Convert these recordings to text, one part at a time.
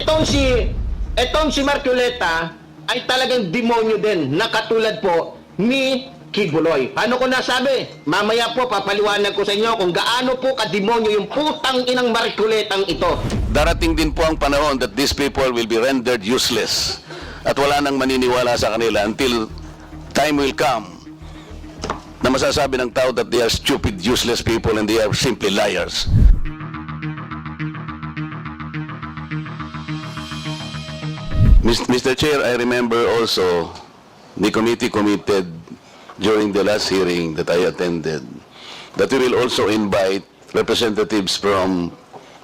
Itong si Marcoleta ay talagang demonyo din na katulad po ni Kibuloy. Ano ko nasabi? Mamaya po papaliwanag ko sa inyo kung gaano po kademonyo yung putang inang Marcoletang ito. Darating din po ang panahon that these people will be rendered useless at wala nang maniniwala sa kanila until time will come na masasabi ng tao that they are stupid, useless people and they are simply liars. Mr. Chair, I remember also the committee committed during the last hearing that I attended that we will also invite representatives from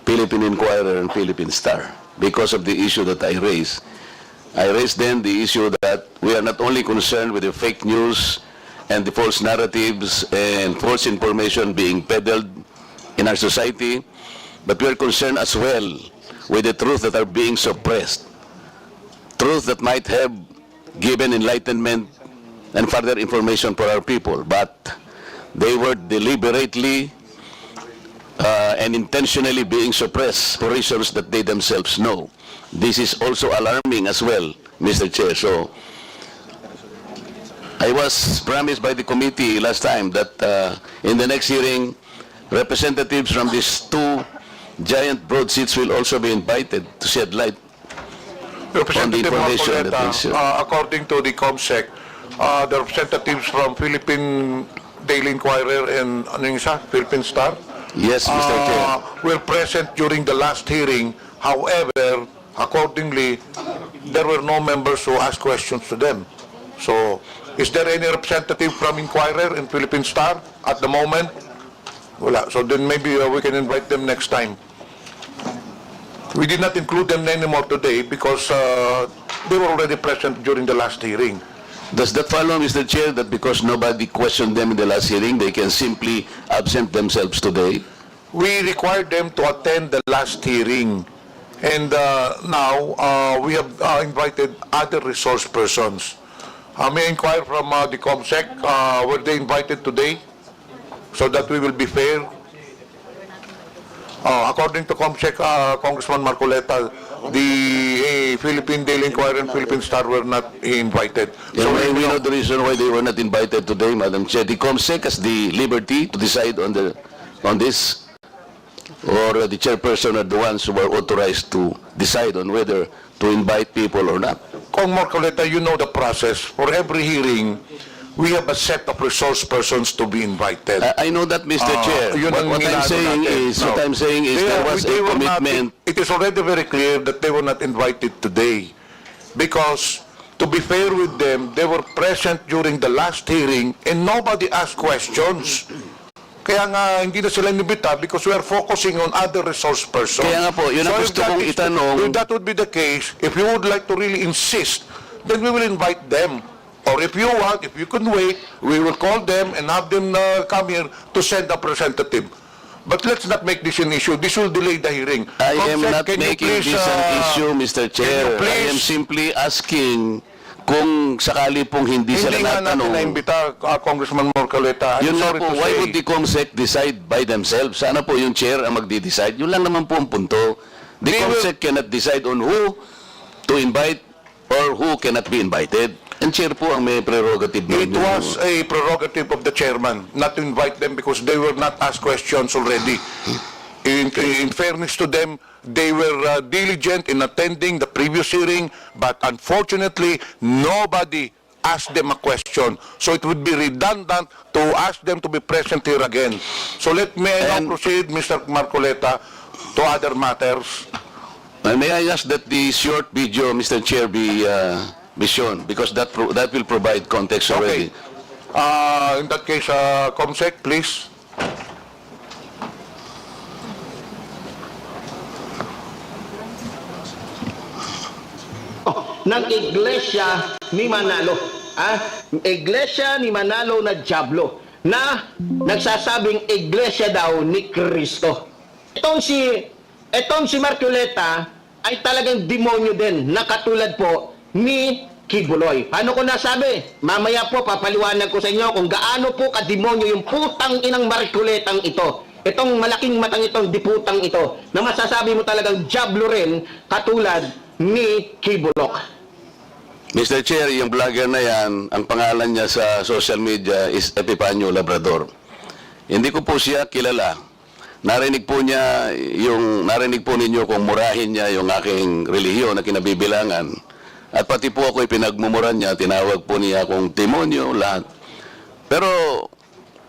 Philippine Inquirer and Philippine Star because of the issue that I raised. I raised then the issue that we are not only concerned with the fake news and the false narratives and false information being peddled in our society, but we are concerned as well with the truth that are being suppressed. Truth that might have given enlightenment and further information for our people, but they were deliberately and intentionally being suppressed for reasons that they themselves know. This is also alarming as well, Mr. Chair. So, I was promised by the committee last time that in the next hearing, representatives from these two giant broadsheets will also be invited to shed light on the information that is according to the COMSEC, the representatives from Philippine Daily Inquirer and Philippine Star Yes, Mr. Chair. were present during the last hearing. However, accordingly, there were no members who asked questions to them. So, is there any representative from Inquirer and Philippine Star at the moment? Wala. So then maybe we can invite them next time. We did not include them anymore today because they were already present during the last hearing. Does that follow, Mr. Chair, that because nobody questioned them in the last hearing, they can simply absent themselves today? We required them to attend the last hearing. And now we have invited other resource persons. May I inquire from the COMSEC, were they invited today so that we will be fair? According to COMSEC, Congressman Marcoleta, the Philippine Daily Inquirer and Philippine Star were not invited. So we know the reason why they were not invited today, Madam Chair. The COMSEC has the liberty to decide on this, or the chairperson are the ones who are authorized to decide on whether to invite people or not. Kong Marcoleta, you know the process. For every hearing, we have a set of resource persons to be invited. I know that, Mr. Chair. What I'm saying is, there was a commitment. It is already very clear that they were not invited today. Because, to be fair with them, they were present during the last hearing and nobody asked questions. Kaya nga, hindi na sila inibita because we are focusing on other resource persons. Kaya nga po, yun ang gusto kong itanong. If that would be the case, if you would like to really insist, then we will invite them. Or if you want, if you can wait, we will call them and have them come here to send a representative. But let's not make this an issue. This will delay the hearing. I am Concept, not making this an issue, Mr. Chair. I am simply asking kung sakali pong hindi sila nga natin natanong. na-imbita, Congressman Marcoleta. Yun lang po, why would the COMSEC decide by themselves? Sana po yung chair ang magdi-decide. Yun lang naman po ang punto. The COMSEC cannot decide on who to invite or who cannot be invited. And chair po ang may prerogative. It was a prerogative of the chairman not to invite them because they were not asked questions already. In fairness to them, they were diligent in attending the previous hearing, but unfortunately, nobody asked them a question. So it would be redundant to ask them to be present here again. So let me now proceed, Mr. Marcoleta, to other matters. May I ask that the short video, Mr. Chair, be shown, because that will provide context already. Okay. In that case, COMSEC, please. Ng Iglesia ni Manalo. Iglesia ni Manalo na Diablo na nagsasabing Iglesia daw ni Kristo. Itong si Marcoleta ay talagang demonyo din na katulad po ni Kibuloy. Ano ko nasabi? Mamaya po papaliwanag ko sa inyo kung gaano po kademonyo yung putang inang Marcoletang ito. itong malaking matang itong diputang ito na masasabi mo talagang jablo rin katulad ni Kibulok? Mr. Chair, yung vlogger na yan, ang pangalan niya sa social media is Epifanio Labrador. Hindi ko po siya kilala. Narinig po ninyo kung murahin niya yung aking relihiyon na kinabibilangan. At pati po ako pinagmumuran niya, tinawag po niya akong demonyo, lahat. Pero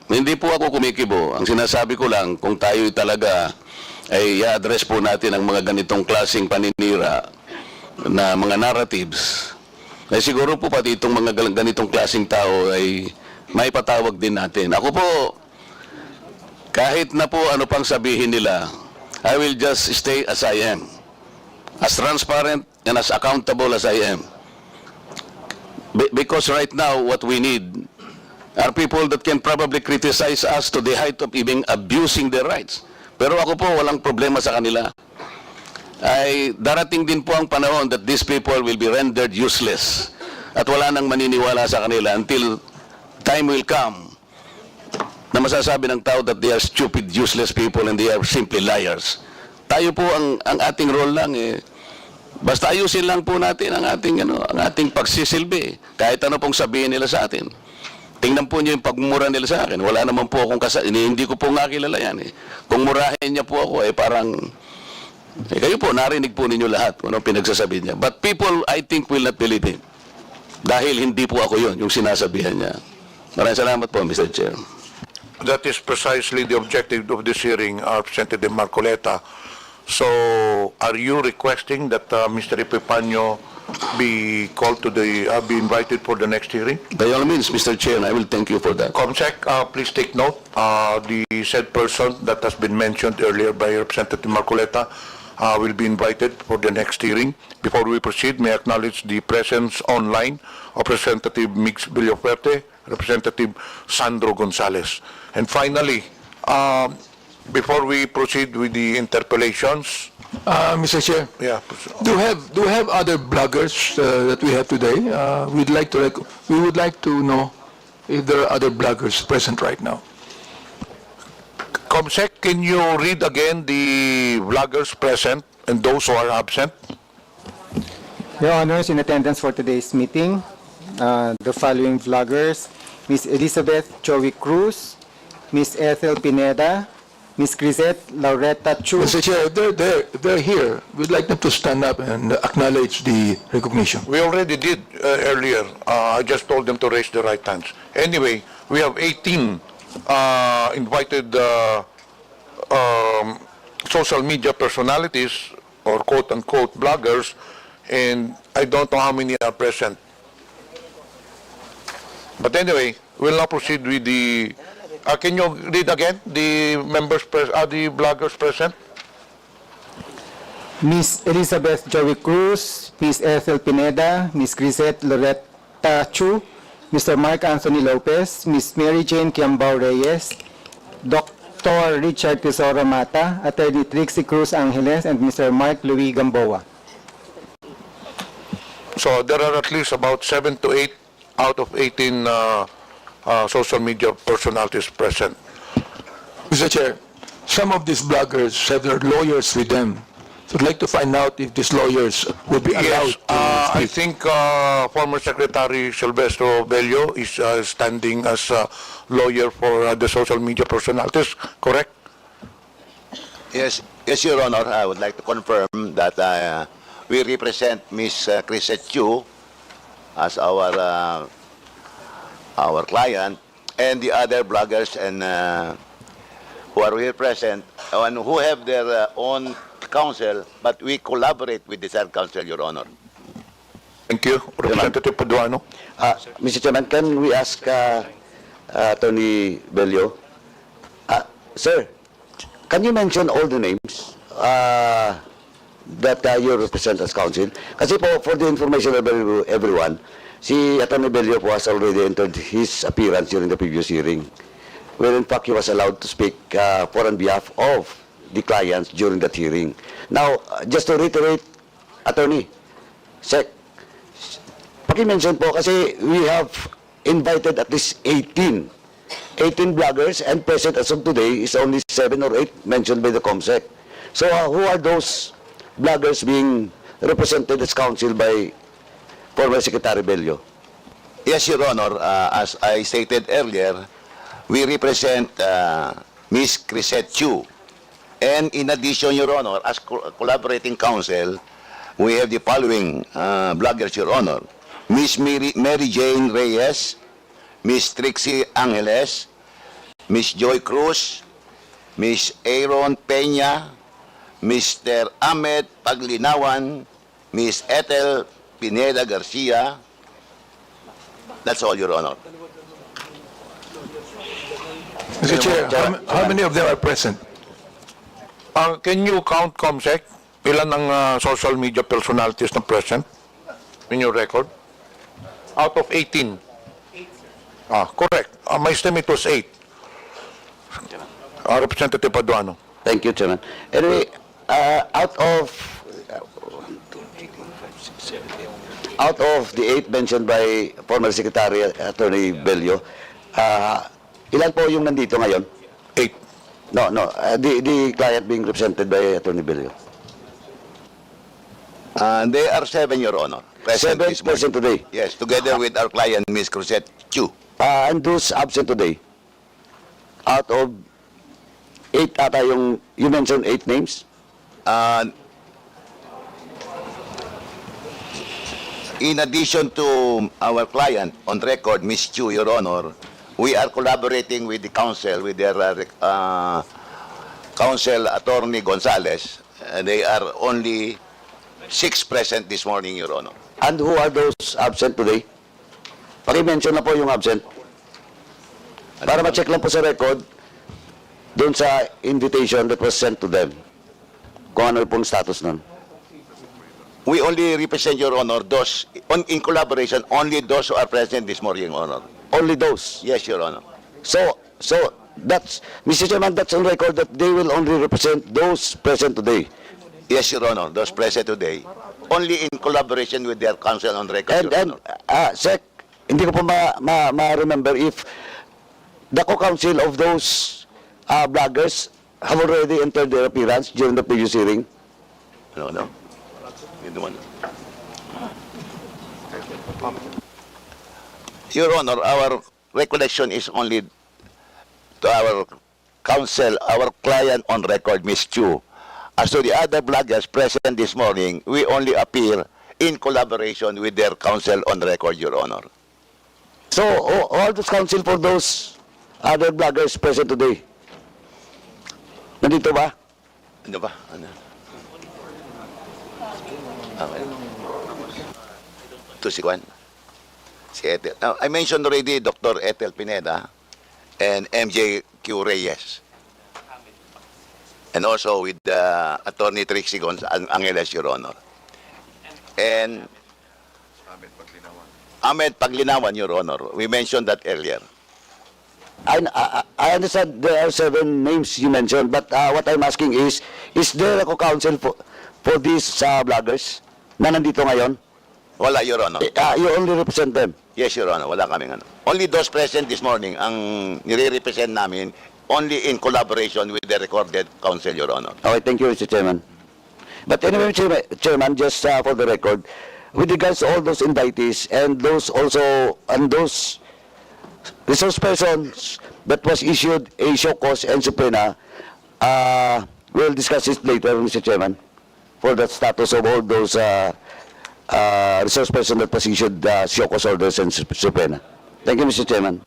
hindi po ako kumikibo. Ang sinasabi ko lang, kung tayo talaga ay i-address po natin ang mga ganitong klaseng paninira na mga narratives, ay siguro po pati itong mga ganitong klaseng tao ay may patawag din natin. Ako po, kahit na po ano pang sabihin nila, I will just stay as I am. As transparent and as accountable as I am. Because right now, what we need are people that can probably criticize us to the height of even abusing their rights. Pero ako po, walang problema sa kanila. Ay darating din po ang panahon that these people will be rendered useless. At wala nang maniniwala sa kanila until time will come na masasabi ng tao that they are stupid, useless people and they are simply liars. Tayo po ang ating role lang basta ayusin lang po natin ang ating pagsisilbi. Kahit ano pong sabihin nila sa atin. Tingnan po niyo yung pagmumura nila sa akin. Wala naman po akong hindi ko po nga kilala yan Kung murahin niya po ako parang kayo po, narinig po ninyo lahat kung anong pinagsasabi niya. But people, I think, will not believe him. Dahil hindi po ako yon yung sinasabihan niya. Maraming salamat po, Mr. Chair. That is precisely the objective of this hearing, Representative Marcoleta. So, are you requesting that Mr. Epifanio be called to be invited for the next hearing? By all means, Mr. Chair, I will thank you for that. Comsec, please take note. The said person that has been mentioned earlier by Representative Marcoleta will be invited for the next hearing. Before we proceed, may I acknowledge the presence online of Representative Mix Villaferte, Representative Sandro Gonzales. And finally, before we proceed with the interpellations, Mr. Chair, yeah, do we have other bloggers that we have today? We would like to know if there are other bloggers present right now. Comsec, can you read again the vloggers present and those who are absent? Your Honors, in attendance for today's meeting, the following vloggers: Ms. Elizabeth Joey Cruz, Ms. Ethel Pineda, Ms. Grisette Laureta Chu. Mr. Chair, they're here. We'd like them to stand up and acknowledge the recognition. We already did earlier. I just told them to raise their right hands. Anyway, we have 18 invited social media personalities or quote-unquote bloggers, and I don't know how many are present. But anyway, we'll now proceed with the... can you read again the the bloggers present? Ms. Elizabeth Joey Cruz, Ms. Ethel Pineda, Ms. Grisette Loretta Chu, Mr. Mark Anthony Lopez, Ms. Mary Jane Kiambao Reyes, Dr. Richard Tesoro Mata, Attorney Trixie Cruz Angeles, and Mr. Mark Louis Gamboa. So there are at least about 7 to 8 out of 18 social media personalities present. Mr. Chair, some of these bloggers have their lawyers with them. So I'd like to find out if these lawyers will be allowed Yes, to I speak. think former Secretary Silvestro Bello is standing as a lawyer for the social media personalities, correct? Yes, Your Honor. I would like to confirm that we represent Ms. Grisette Chu as our client, and the other bloggers and who are here present and who have their own counsel, but we collaborate with the third counsel, Your Honor. Thank you. Representative Paduano. Mr. Chairman, can we ask Attorney Bello? Sir, can you mention all the names that you represent as counsel? Kasi po, for the information of everyone, si Attorney Bello po has already entered his appearance during the previous hearing, where in fact he was allowed to speak for on behalf of the clients during that hearing. Now, just to reiterate, Attorney, Sec, paki-mention po kasi we have invited at least 18 18 bloggers, and present as of today is only 7 or 8 mentioned by the COMSEC. So who are those bloggers being represented as counsel by former Secretary Bello? Yes, Your Honor. As I stated earlier, we represent Ms. Crisette Chu. And in addition, Your Honor, as collaborating counsel, we have the following bloggers, Your Honor. Ms. Mary Jane Reyes, Ms. Trixie Angeles, Ms. Joy Cruz, Ms. Aaron Peña, Mr. Ahmed Paglinawan, Ms. Ethel Pineda Garcia. That's all, Your Honor. Mr. Chair, how many of them are present? Can you count, COMSEC, ilan ang social media personalities na present in your record? Out of 18. Correct. My estimate was 8. Representative Paduano. Thank you, Chairman. Anyway, out of the 8 mentioned by former Secretary Attorney Bello, ilan po yung nandito ngayon? 8. No, the client being represented by Attorney Bello. They are 7, Your Honor. Present 7 this morning. present today. Yes, together with our client, Ms. Crisette Chu. And those absent today, out of 8 ata yung, you mentioned 8 names? In addition to our client on record, Ms. Chu, Your Honor, we are collaborating with the counsel, with their counsel, Attorney Gonzales. They are only 6 present this morning, Your Honor. And who are those absent today? Paki-mention na po yung absent. Para ma-check lang po sa record, doon sa invitation that was sent to them. Kung ano pong status nun. We only represent, Your Honor, those, in collaboration, only those who are present this morning, Your Honor. Only those. Yes, Your Honor. So that's, Mr. Chairman, that's on record that they will only represent those present today. Yes, Your Honor, those present today, only in collaboration with their counsel on record, Your And Honor. Sec, hindi ko po ma-remember if the co-counsel of those bloggers have already entered their appearance during the previous hearing. No. Yun naman. Your Honor, our recollection is only to our counsel, our client on record, Ms. Chu. As to the other bloggers present this morning, we only appear in collaboration with their counsel on record, Your Honor. So, all those counsel for those other bloggers present today, nandito ba? Ano ba? Ano? Okay. Ito si Juan. Si Ethel. Now, I mentioned already Dr. Ethel Pineda and MJ Q. Reyes. And also with Attorney Trixie Angeles, Your Honor. And Ahmed Paglinawan, Your Honor. We mentioned that earlier. I understand there are 7 names you mentioned, but what I'm asking is there a co-counsel for these bloggers na nandito ngayon? Wala, Your Honor. You only represent them? Yes, Your Honor. Wala kaming ano. Only those present this morning ang nire-represent namin only in collaboration with the recorded counsel, Your Honor. Okay, thank you, Mr. Chairman. But anyway, Chairman, just for the record, with regards to all those invitees and those also, and those resource persons that was issued a show cause and subpoena, we'll discuss it later, Mr. Chairman, for the status of all those resource persons that was issued show cause orders and subpoena. Thank you, Mr. Chairman.